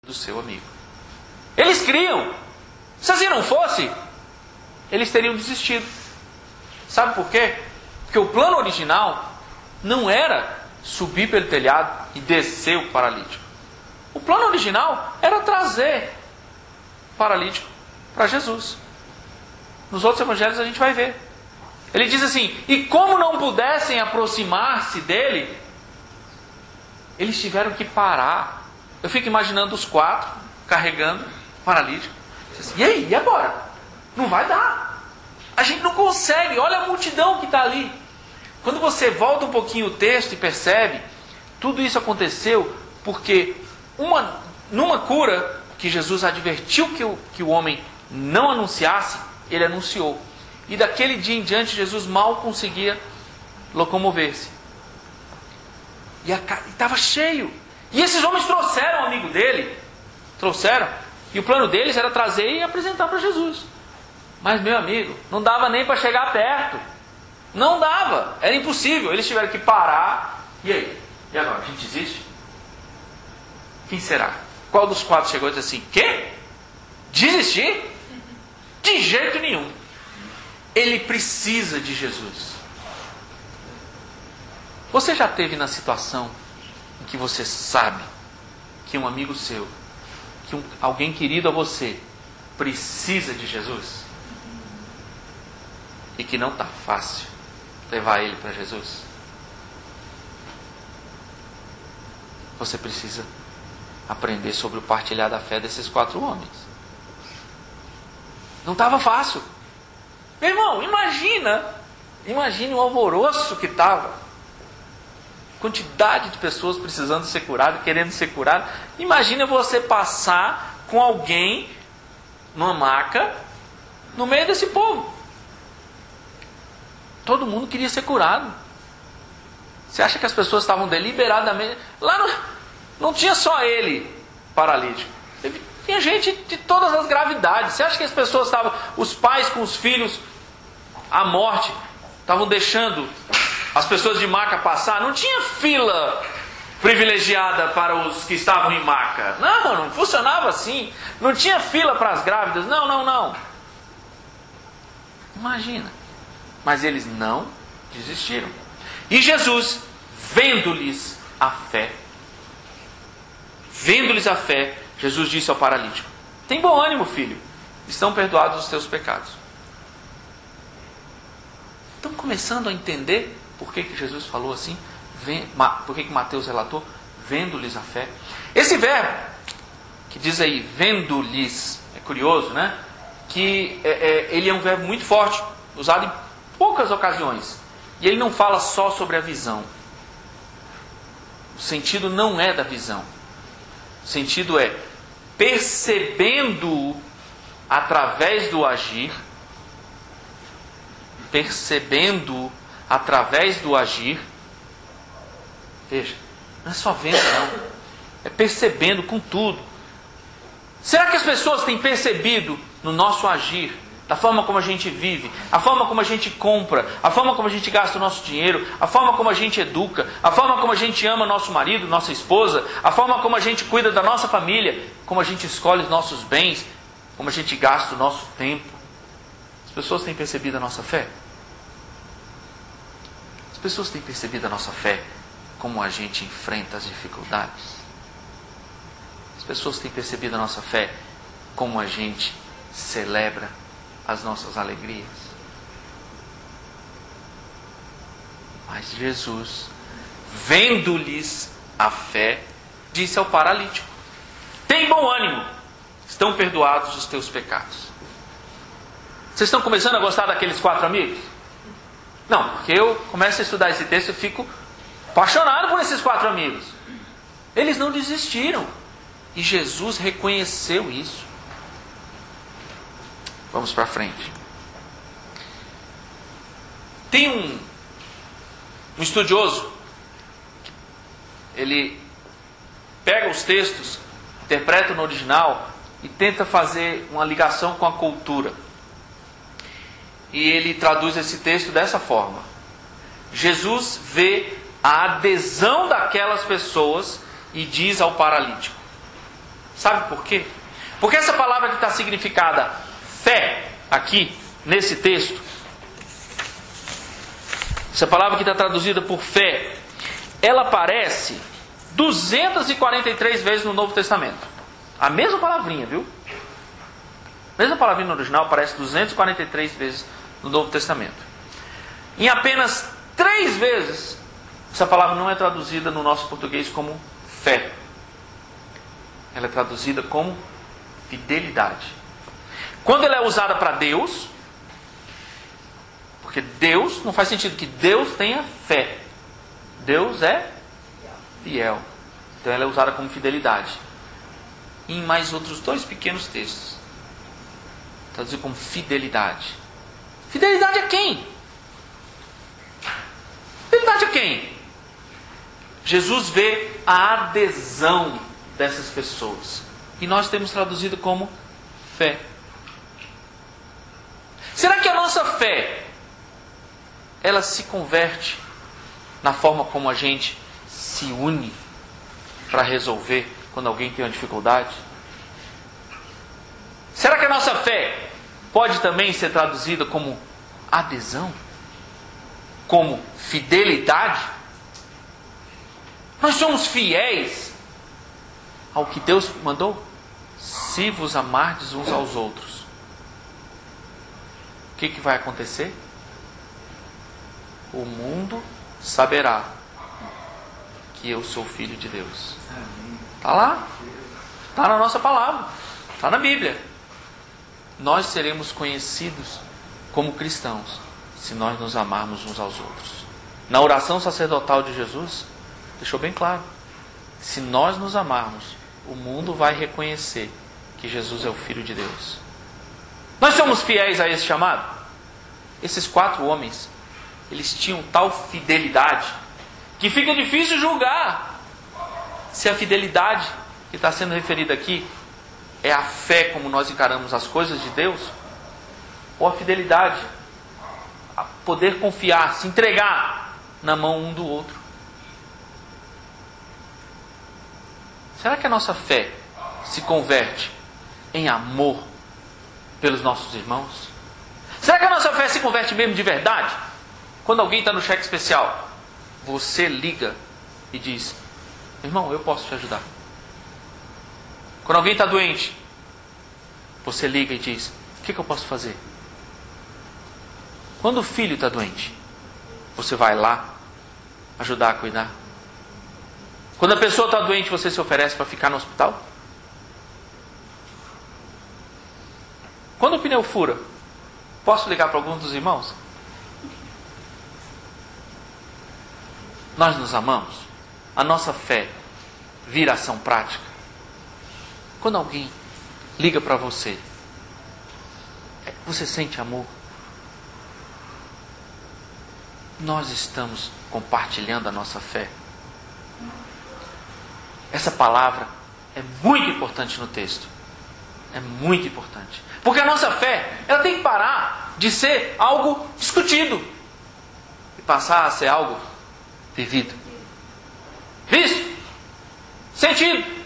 do seu amigo. Eles criam. Se assim não fosse, eles teriam desistido. Sabe por quê? Porque o plano original não era subir pelo telhado e descer o paralítico. O plano original era trazer o paralítico para Jesus. Nos outros evangelhos a gente vai ver. Ele diz assim: e como não pudessem aproximar-se dele, eles tiveram que parar. Eu fico imaginando os quatro carregando o paralítico. E aí, e agora? Não vai dar. A gente não consegue. Olha a multidão que está ali. Quando você volta um pouquinho o texto e percebe, tudo isso aconteceu porque numa cura que Jesus advertiu que o homem não anunciasse, ele anunciou. E daquele dia em diante, Jesus mal conseguia locomover-se. E estava cheio. E esses homens trouxeram o amigo dele. Trouxeram. E o plano deles era trazer e apresentar para Jesus. Mas, meu amigo, não dava nem para chegar perto. Não dava. Era impossível. Eles tiveram que parar. E aí? E agora? A gente desiste? Quem será? Qual dos quatro chegou e disse assim: quê? Desistir? De jeito nenhum. Ele precisa de Jesus. Você já esteve na situação em que você sabe que um amigo seu, que alguém querido a você, precisa de Jesus? E que não está fácil levar ele para Jesus? Você precisa aprender sobre o partilhar da fé desses quatro homens. Não estava fácil. Meu irmão, imagine o alvoroço que estava. Quantidade de pessoas precisando ser curado, querendo ser curado. Imagina você passar com alguém numa maca no meio desse povo. Todo mundo queria ser curado. Você acha que as pessoas estavam deliberadamente... Lá não tinha só ele paralítico. Tinha gente de todas as gravidades. Você acha que as pessoas estavam... Os pais com os filhos à morte estavam deixando as pessoas de maca passar? Não tinha fila privilegiada para os que estavam em maca. Não funcionava assim. Não tinha fila para as grávidas. Não. Imagina. Mas eles não desistiram. E Jesus, vendo-lhes a fé, Jesus disse ao paralítico: tem bom ânimo, filho, estão perdoados os teus pecados. Estão começando a entender por que Jesus falou assim? Por que Mateus relatou? Vendo-lhes a fé. Esse verbo que diz aí, vendo-lhes, é curioso, né? Que ele é um verbo muito forte, usado em poucas ocasiões. E ele não fala só sobre a visão. O sentido não é da visão. O sentido é percebendo através do agir. Percebendo através do agir. Veja, não é só vendo não. É percebendo com tudo. Será que as pessoas têm percebido no nosso agir, da forma como a gente vive, a forma como a gente compra, a forma como a gente gasta o nosso dinheiro, a forma como a gente educa, a forma como a gente ama nosso marido, nossa esposa, a forma como a gente cuida da nossa família, como a gente escolhe os nossos bens, como a gente gasta o nosso tempo? As pessoas têm percebido a nossa fé? As pessoas têm percebido a nossa fé, como a gente enfrenta as dificuldades? As pessoas têm percebido a nossa fé, como a gente celebra as nossas alegrias? Mas Jesus, vendo-lhes a fé, disse ao paralítico: tem bom ânimo, estão perdoados os teus pecados. Vocês estão começando a gostar daqueles quatro amigos? Não, porque eu começo a estudar esse texto e fico apaixonado por esses quatro amigos. Eles não desistiram. E Jesus reconheceu isso. Vamos para frente. Tem um estudioso, ele pega os textos, interpreta no original e tenta fazer uma ligação com a cultura. E ele traduz esse texto dessa forma: Jesus vê a adesão daquelas pessoas e diz ao paralítico: Sabe por quê? Porque essa palavra que está significada fé, aqui, nesse texto, essa palavra que está traduzida por fé, ela aparece 243 vezes no Novo Testamento. A mesma palavrinha, viu? A mesma palavrinha no original aparece 243 vezes no Novo Testamento. Em apenas 3 vezes, essa palavra não é traduzida no nosso português como fé. Ela é traduzida como fidelidade. Quando ela é usada para Deus, porque Deus, não faz sentido que Deus tenha fé. Deus é fiel. Então ela é usada como fidelidade. E em mais outros 2 pequenos textos, traduzido como fidelidade. Fidelidade a quem? Fidelidade a quem? Jesus vê a adesão dessas pessoas. E nós temos traduzido como fé. Será que a nossa fé, ela se converte na forma como a gente se une para resolver quando alguém tem uma dificuldade? Será que a nossa fé pode também ser traduzida como adesão? Como fidelidade? Nós somos fiéis ao que Deus mandou? Se vos amardes uns aos outros. O que vai acontecer? O mundo saberá que eu sou filho de Deus. Está lá. Está na nossa palavra. Está na Bíblia. Nós seremos conhecidos como cristãos se nós nos amarmos uns aos outros. Na oração sacerdotal de Jesus, deixou bem claro. Se nós nos amarmos, o mundo vai reconhecer que Jesus é o Filho de Deus. Nós somos fiéis a esse chamado? Esses 4 homens, eles tinham tal fidelidade que fica difícil julgar se a fidelidade que está sendo referida aqui é a fé como nós encaramos as coisas de Deus, ou a fidelidade a poder confiar, se entregar na mão um do outro. Será que a nossa fé se converte em amor pelos nossos irmãos? Será que a nossa fé se converte mesmo de verdade? Quando alguém está no cheque especial, você liga e diz: irmão, eu posso te ajudar. Quando alguém está doente, você liga e diz: o que eu posso fazer? Quando o filho está doente, você vai lá ajudar a cuidar. Quando a pessoa está doente, você se oferece para ficar no hospital? Quando o pneu fura, posso ligar para algum dos irmãos? Nós nos amamos? A nossa fé vira ação prática? Quando alguém liga para você, você sente amor? Nós estamos compartilhando a nossa fé. Essa palavra é muito importante no texto. É muito importante. Porque a nossa fé, ela tem que parar de ser algo discutido e passar a ser algo vivido. Visto? Sentido?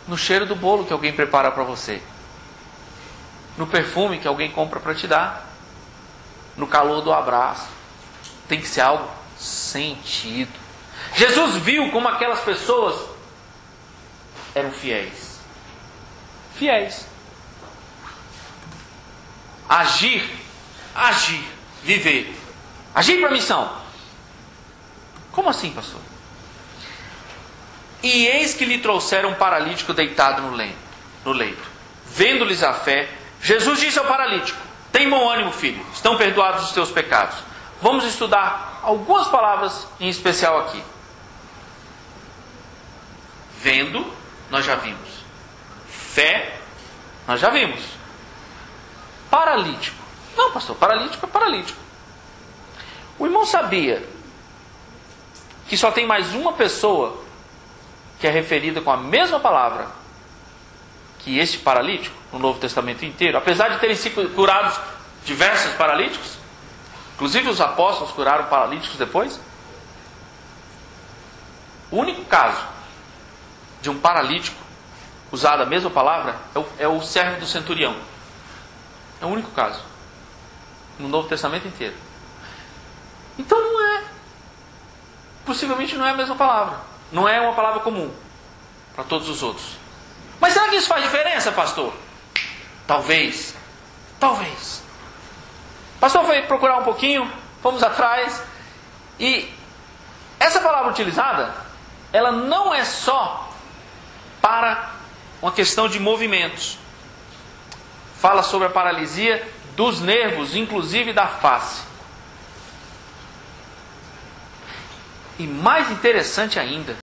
No cheiro do bolo que alguém prepara para você. No perfume que alguém compra para te dar. No calor do abraço. Tem que ser algo sentido. Jesus viu como aquelas pessoas eram fiéis. Fiéis. Agir, viver. Agir para a missão. Como assim, pastor? E eis que lhe trouxeram um paralítico deitado no leito. Vendo-lhes a fé, Jesus disse ao paralítico: tem bom ânimo, filho, estão perdoados os teus pecados. Vamos estudar algumas palavras em especial aqui. Vendo, nós já vimos. Fé, nós já vimos. Paralítico. Não, pastor, paralítico é paralítico. O irmão sabia que só tem mais uma pessoa que é referida com a mesma palavra que este paralítico no Novo Testamento inteiro, apesar de terem sido curados diversos paralíticos, inclusive os apóstolos curaram paralíticos depois. O único caso de um paralítico usada a mesma palavra é o servo do centurião. É o único caso no Novo Testamento inteiro. Então não é. Possivelmente não é a mesma palavra. Não é uma palavra comum para todos os outros. Mas será que isso faz diferença, pastor? Talvez. Talvez. O pastor foi procurar um pouquinho, fomos atrás, e essa palavra utilizada, ela não é só para uma questão de movimentos. Fala sobre a paralisia dos nervos, inclusive da face. E mais interessante ainda,